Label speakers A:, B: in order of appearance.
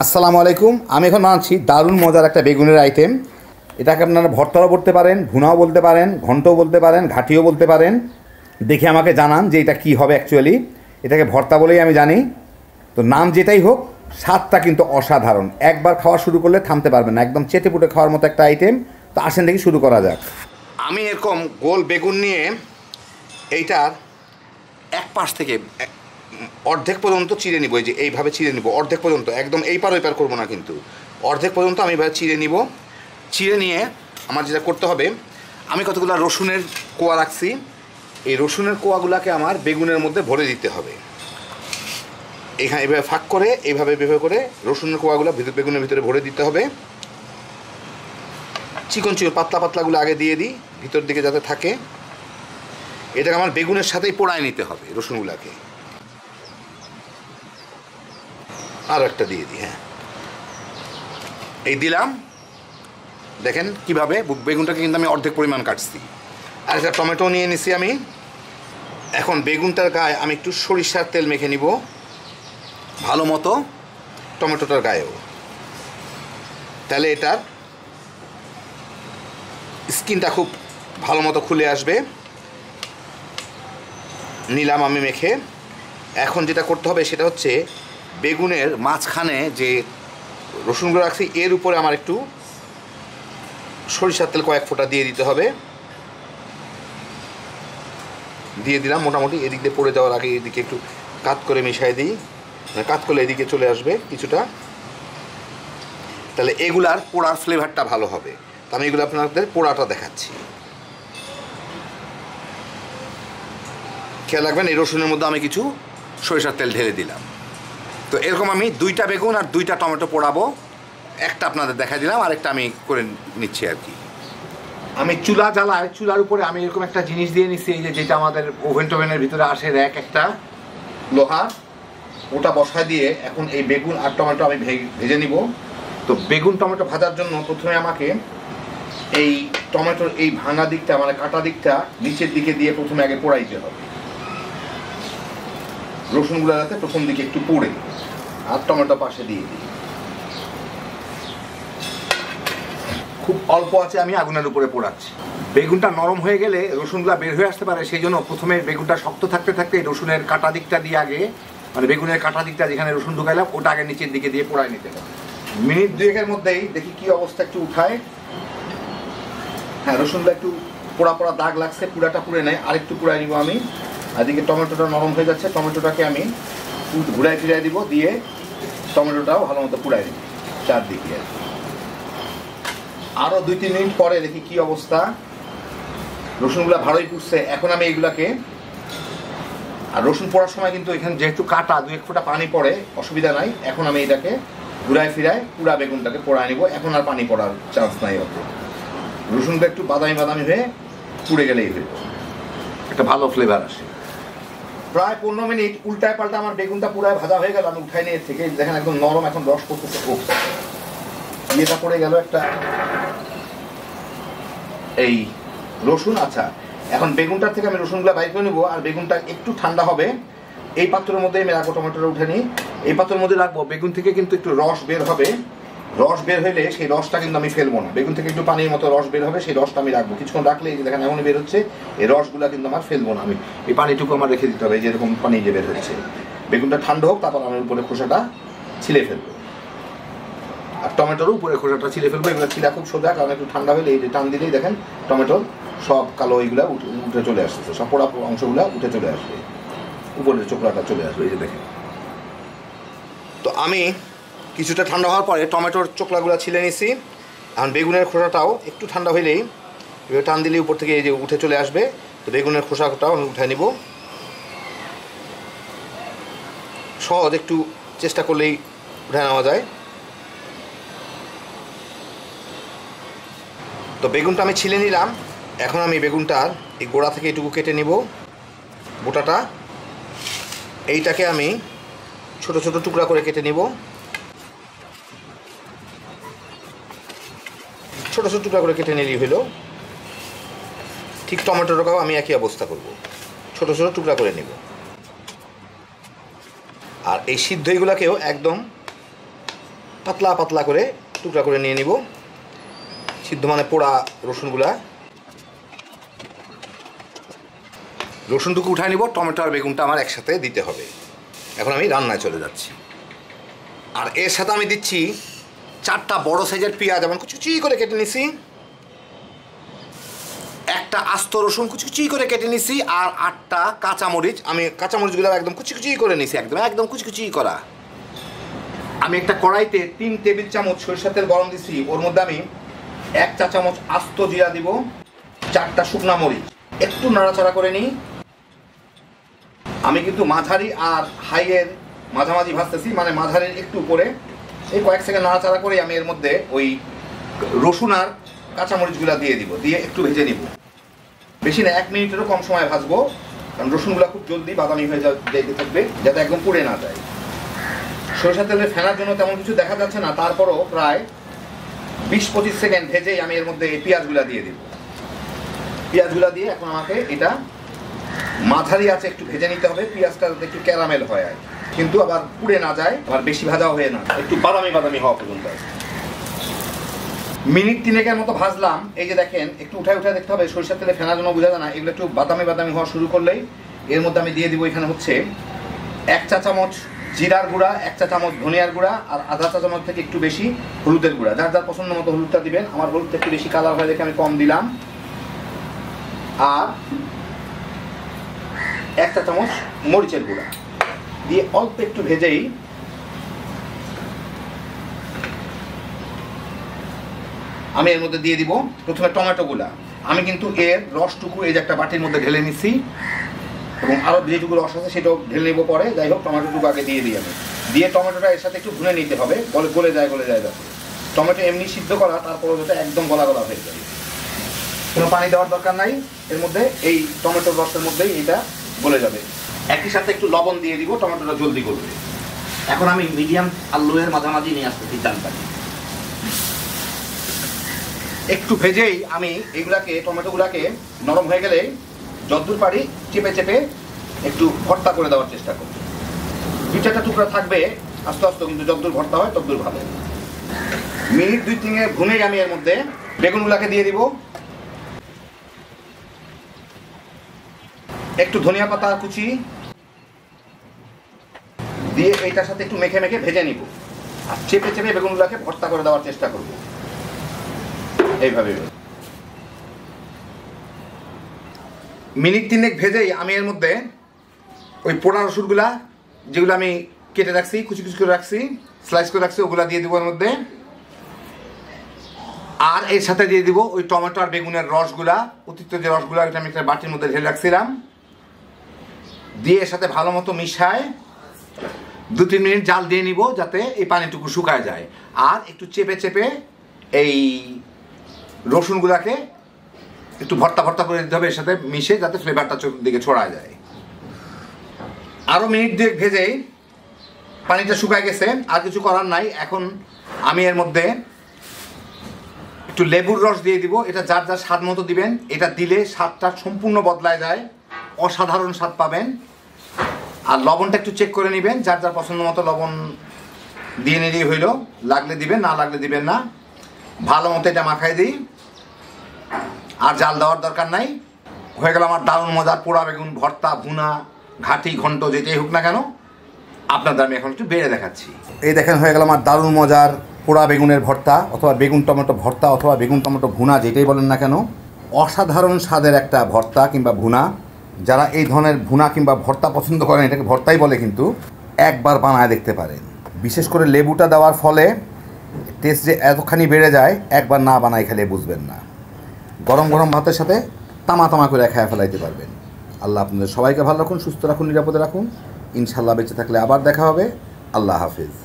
A: আসসালামু আলাইকুম। আমি এখন বানাচ্ছি দারুণ মজার একটা বেগুনের আইটেম। এটাকে আপনারা ভর্তাও বলতে পারেন, ভুনাও বলতে পারেন, ঘন্টও বলতে পারেন, ঘাটিও বলতে পারেন। দেখে আমাকে জানান যে এটা কী হবে অ্যাকচুয়ালি। এটাকে ভর্তা বলেই আমি জানি। তো নাম যেটাই হোক, স্বাদটা কিন্তু অসাধারণ। একবার খাওয়া শুরু করলে থামতে পারবেন না, একদম চেটেপুটে খাওয়ার মতো একটা আইটেম। তো আসেন দেখি শুরু করা যাক। আমি এরকম গোল বেগুন নিয়ে এইটার এক পাশ থেকে অর্ধেক পর্যন্ত চিড়ে নিব। এই যে এইভাবে চিড়ে নিব অর্ধেক পর্যন্ত, একদম এই পার ওই পার করবো না, কিন্তু অর্ধেক পর্যন্ত আমি এভাবে চিড়ে নিব। চিড়ে নিয়ে আমার যেটা করতে হবে, আমি কতগুলো রসুনের কোয়া রাখছি, এই রসুনের কোয়াগুলোকে আমার বেগুনের মধ্যে ভরে দিতে হবে। এখানে এভাবে ফাঁক করে এইভাবে করে রসুনের কোয়াগুলো বেগুনের ভিতরে ভরে দিতে হবে। চিকন চিকন পাতলা পাতলাগুলো আগে দিয়ে দিই ভিতর দিকে যাতে থাকে। এটাকে আমার বেগুনের সাথেই পোড়ায় নিতে হবে রসুনগুলোকে। আরও একটা দিয়ে দিই, হ্যাঁ এই দিলাম। দেখেন কীভাবে বেগুনটাকে কিন্তু আমি অর্ধেক পরিমাণ কাটছি। আর একটা টমেটো নিয়ে নিছি আমি। এখন বেগুনটার গায়ে আমি একটু সরিষার তেল মেখে নিব ভালো মতো, টমেটোটার গায়েও। তাহলে এটার স্কিনটা খুব ভালো মতো খুলে আসবে। নিলাম আমি মেখে। এখন যেটা করতে হবে সেটা হচ্ছে বেগুনের মাঝখানে যে রসুনগুলো রাখছি এর উপরে আমার একটু সরিষার তেল কয়েক ফোঁটা দিয়ে দিতে হবে। দিয়ে দিলাম মোটামুটি। এদিক দিয়ে পড়ে যাওয়ার আগে এদিকে একটু কাত করে মিশাই দিই, মানে কাত করলে এদিকে চলে আসবে কিছুটা। তাহলে এগুলার পোড়ার ফ্লেভারটা ভালো হবে। তো আমি এগুলো আপনাদের পোড়াটা দেখাচ্ছি। খেয়াল রাখবেন এই রসুনের মধ্যে আমি কিছু সরিষার তেল ঢেলে দিলাম। তো এরকম আমি 2টা বেগুন আর 2টা টমেটো পোড়াবো। একটা আপনাদের দেখা দিলাম, আরেকটা আমি করে নিচ্ছি আর কি। আমি চুলা জ্বালায়, চুলার উপরে আমি এরকম একটা জিনিস দিয়ে নিচ্ছি, এই যে যেটা আমাদের ওভেনের ভিতরে আসে র্যাক একটা লোহা, ওটা বসায় দিয়ে এখন এই বেগুন আর টমেটো আমি ভেজে নিব। তো বেগুন টমেটো ভাজার জন্য প্রথমে আমাকে এই টমেটোর এই ভাঙা দিকটা মানে কাটা দিকটা নিচের দিকে দিয়ে প্রথমে আগে পোড়াইতে হবে। রসুনগুলো যাতে প্রথম দিকে একটু পুড়ে, আর টমেটো পাশে দিয়ে দিই। খুব অল্প আছে আমি আগুনের উপরে পোড়াচ্ছি। বেগুনটা নরম হয়ে গেলে রসুনগুলো বের হয়ে আসতে পারে, সেই জন্য প্রথমে বেগুনটা শক্ত থাকতে থাকতে রসুনের কাটা দিকটা দিয়ে আগে, মানে বেগুনের কাটা দিকটা যেখানে রসুন ঢুকাইলাম ওটা আগে নিচের দিকে দিয়ে পোড়ায় নিতে হবে। মিনিট 2-এর মধ্যেই দেখি কি অবস্থা, একটু উঠায়। হ্যাঁ, রসুনটা একটু পোড়া পোড়া দাগ লাগছে, পুরাটা পুড়ে নেয়, আরেকটু পুড়াই নিব আমি। এদিকে টমেটোটা নরম হয়ে যাচ্ছে, টমেটোটাকে আমি ঘুরাই ফিরাই দিব, দিয়ে টমেটোটাও ভালো মতো পুড়াই দিব চারদিকে। আরও 2-3 মিনিট পরে দেখি কি অবস্থা, রসুনগুলো ভালোই পুড়ছে। এখন আমি এইগুলাকে, আর রসুন পোড়ার সময় কিন্তু এখানে যেহেতু কাটা 2-1 ফোঁটা পানি পড়ে, অসুবিধা নাই। এখন আমি এটাকে ঘুরাই ফিরাই পুরা বেগুনটাকে পোড়ায় নিব। এখন আর পানি পড়ার চান্স নাই অত। রসুনটা একটু বাদামি বাদামি হয়ে পুড়ে গেলেই হইল, একটা ভালো ফ্লেভার আসে। প্রায় 15 মিনিট উল্টায় পাল্টা আমার বেগুনটা পুরাই ভাজা হয়ে গেল। আমি উঠাই নিয়ে থেকে দেখেন একদম নরম, এখন রস করতেছে। ইয়েটা পড়ে গেল একটা এই রসুন। আচ্ছা, এখন বেগুনটার থেকে আমি রসুনগুলো বাইর করে নেবো, আর বেগুনটা একটু ঠান্ডা হবে। এই পাত্রের মধ্যে আমি রাখবো, টমেটোটা উঠে নিই, এই পাত্রের মধ্যে রাখবো। বেগুন থেকে কিন্তু একটু রস বের হবে, রস বের হইলে সেই রসটা কিন্তু আমি ফেলবো না। বেগুন থেকে একটু পানির মতো রস বের হবে, সেই রসটা আমি রাখবো। কিছুক্ষণ রাখলে এই যে দেখেন এমনই বের হচ্ছে, এই রসগুলা কিন্তু আমার ফেলবো না আমি। এই পানিটুকু আমার রেখে দিতে হবে, যেরকম পানি যে বের হচ্ছে। বেগুনটা ঠান্ডা হোক, তারপর আমি উপরে খোসাটা ছিলে ফেলবো, আর টমেটোর উপরে খোসাটা ছিলে ফেলবো। এগুলো ছিলা খুব সোজা, কারণ একটু ঠান্ডা হলে এই যে টান দিলেই দেখেন টমেটোর সব কালো এইগুলা উঠে চলে আসতেছে, সব পোড়া অংশগুলা উঠে চলে আসবে, উপরের চোখলাটা চলে আসবে, এই যে দেখেন। তো আমি কিছুটা ঠান্ডা হওয়ার পরে টমেটোর চোখলাগুলো ছিলে নিছি। এখন বেগুনের খোসাটাও একটু ঠান্ডা হইলেই এবার টান দিলেই উপর থেকে এই যে উঠে চলে আসবে। তো বেগুনের খোসাটাও আমি উঠে নিব। সহজ, একটু চেষ্টা করলেই উঠে নেওয়া যায়। তো বেগুনটা আমি ছিলে নিলাম। এখন আমি বেগুনটার এই গোড়া থেকে এটুকু কেটে নিব, গোটাটা। এইটাকে আমি ছোট ছোট টুকরা করে কেটে নিব, ছোট ছোট টুকরা করে কেটে নিলেই হলো। ঠিক টমেটোটাও আমি একই অবস্থা করব, ছোট ছোট টুকরা করে নেব। আর এই সিদ্ধ এইগুলাকেও একদম পাতলা পাতলা করে টুকরা করে নিয়ে নিব, সিদ্ধ মানে পোড়া রসুনগুলা। রসুনটুকু উঠায় নিব, টমেটো আর বেগুনটা আমার একসাথে দিতে হবে। এখন আমি রান্নায় চলে যাচ্ছি। আর এর সাথে আমি দিচ্ছি 4টা বড় সাইজের পেঁয়াজ যেমন কুচি করে কেটে নিছি, একটা আস্ত রসুন কুচি করে কেটে নিছি, আর 8টা কাঁচামরিচ। আমি কাঁচামরিচগুলো একদম কুচি করে নিছি, একদম কুচি করা। আমি একটা কড়াইতে 3 টেবিল চামচ সরিষার তেল গরম দিছি, ওর মধ্যে আমি 1 চা চামচ আস্ত জিরা দিব, 4টা শুকনা মরিচ, একটু নাড়াচাড়া করে নিই। আমি কিন্তু মাঝারি আর হাইয়ের মাঝামাঝি ভাজতেছি, মানে মাঝারির একটু উপরে। এই কয়েক সেকেন্ড নাড়াচাড়া করে আমি এর মধ্যে ওই রসুন আর কাঁচামরিচগুলো দিয়ে দিব, দিয়ে একটু ভেজে নিব। বেশি না, 1 মিনিটেরও কম সময় ভাজবো, কারণ রসুনগুলো খুব জলদি বাদামি হয়ে যেতে থাকবে, যাতে একদম পুড়ে না যায়। সরিষার তেলে ফেনার জন্য তেমন কিছু দেখা যাচ্ছে না, তারপরও প্রায় 20-25 সেকেন্ড ভেজেই আমি এর মধ্যে এই পেঁয়াজগুলো দিয়ে দিব। পেঁয়াজগুলো দিয়ে এখন আমাকে এটা মাঝারি আছে একটু ভেজে নিতে হবে। পেঁয়াজটা যাতে একটু ক্যারামেল হয়, কিন্তু আবার পুড়ে না যায়, আবার বেশি ভাজাও হয়ে না, একটু বাদামি হওয়া পর্যন্ত। মিনিট 3-এর মতো ভাজলাম। এই যে দেখেন, একটু উঠায় দেখতে হবে, সরিষার তেলে ফেনার জন্য বোঝা যায় না। এগুলো একটু বাদামি হওয়া শুরু করলেই এর মধ্যে আমি দিয়ে দিব, এখানে হচ্ছে 1 চা চামচ জিরার গুঁড়া, 1 চা চামচ ধনিয়ার গুঁড়া, আর আধা চা চামচ থেকে একটু বেশি হলুদের গুঁড়া। যার যার পছন্দ মতো হলুদটা দিবেন। আমার হলুদটা একটু বেশি কালার হয় দেখে আমি কম দিলাম। আর 1 চা চামচ মরিচের গুঁড়া দিয়ে অল্প একটু ভেজেই আমি এর মধ্যে দিয়ে দিব প্রথমে টমেটোগুলা। আমি কিন্তু এর রসটুকু এই যে একটা বাটির মধ্যে ঢেলে নিচ্ছি, এবং আরও যেটুকু রস আছে সেটাও ঢেলে নেবো পরে। যাই হোক, টমেটোটুকু আগে দিয়ে দিই আমি। দিয়ে টমেটোটা এর সাথে একটু ভুনে নিতে হবে, গলে যায় যাতে। টমেটো এমনি সিদ্ধ করা, তারপরে যাতে একদম গলা হয়ে যায়। কোনো পানি দেওয়ার দরকার নাই এর মধ্যে, এই টমেটোর রসের মধ্যেই এটা গলে যাবে। একই সাথে একটু লবণ দিয়ে দিব, টমেটোটা জলদি গলবে। এখন আমি মিডিয়াম আর লোয়ের মাঝামাঝি নিয়ে আসতেছি চালটাকে। একটু ভেজেই আমি এইগুলাকে, টমেটোগুলাকে নরম হয়ে গেলে যতদূর পারি চেপে একটু ভর্তা করে দেওয়ার চেষ্টা করব। 2-4টা টুকরা থাকবে আস্তে, কিন্তু যতদূর ভর্তা হয় ততদূর ভালো। মিনিট 2-3 ভুনে আমি এর মধ্যে বেগুনগুলাকে দিয়ে দিব, একটু ধনিয়া পাতা কুচি দিয়ে এইটার সাথে একটু মেখে ভেজে নিব, আর চেপে বেগুনগুলাকে ভর্তা করে দেওয়ার চেষ্টা করব এইভাবে। মিনিট 3 ভেজেই আমি এর মধ্যে ওই পোড়া রসুনগুলা যেগুলো আমি কেটে রাখছি, কুচি করে রাখছি, স্লাইস করে রাখছি, ওগুলা দিয়ে দিব এর মধ্যে। আর এর সাথে দিয়ে দিব ওই টমেটো আর বেগুনের রসগুলা, অতিরিক্ত যে রসগুলা, এটা আমি একটা বাটির মধ্যে ঢেলে রাখছিলাম। দিয়ে এর সাথে ভালো মতো মিশায় 2-3 মিনিট জাল দিয়ে নিব, যাতে এই পানিটুকু শুকায় যায়। আর একটু চেপে এই রসুনগুলাকে একটু ভর্তা করে দিতে হবে এর সাথে মিশে, যাতে ফ্লেভারটা দিকে ছড়ায় যায়। আরও মিনিট 2 ভেজেই পানিটা শুকায় গেছে, আর কিছু করার নাই। এখন আমি এর মধ্যে একটু লেবুর রস দিয়ে দিব। এটা যার যার স্বাদ মতো দিবেন। এটা দিলে স্বাদটা সম্পূর্ণ বদলায় যায়, অসাধারণ স্বাদ পাবেন। আর লবণটা একটু চেক করে নেবেন, যার যার পছন্দ মতো লবণ দিয়ে নিলেই হইল। লাগলে দিবেন, না লাগলে দিবেন না। ভালো মতো এটা মাখাই দিই, আর জাল দেওয়ার দরকার নাই। হয়ে গেল আমার দারুণ মজার পোড়া বেগুন ভর্তা, ভুনা, ঘাটি, ঘন্ট, যেটাই হোক না কেন। আপনাদের আমি এখন একটু বেড়ে দেখাচ্ছি। এই দেখেন, হয়ে গেল আমার দারুণ মজার পোড়া বেগুনের ভর্তা, অথবা বেগুন টমেটো ভর্তা, অথবা বেগুন টমেটো ভুনা, যেটাই বলেন না কেন। অসাধারণ স্বাদের একটা ভর্তা কিংবা ভুনা। যারা এই ধরনের ভুনা কিংবা ভর্তা পছন্দ করেন, এটাকে ভর্তাই বলে, কিন্তু একবার বানায় দেখতে পারেন। বিশেষ করে লেবুটা দেওয়ার ফলে টেস্ট যে এতখানি বেড়ে যায়, একবার না বানাই খেলে বুঝবেন না। গরম ভাতের সাথে তামা করে খেয়ে ফেলাইতে পারবেন। আল্লাহ আপনাদের সবাইকে ভালো রাখুন, সুস্থ রাখুন, নিরাপদে রাখুন। ইনশাল্লাহ বেঁচে থাকলে আবার দেখা হবে। আল্লাহ হাফিজ।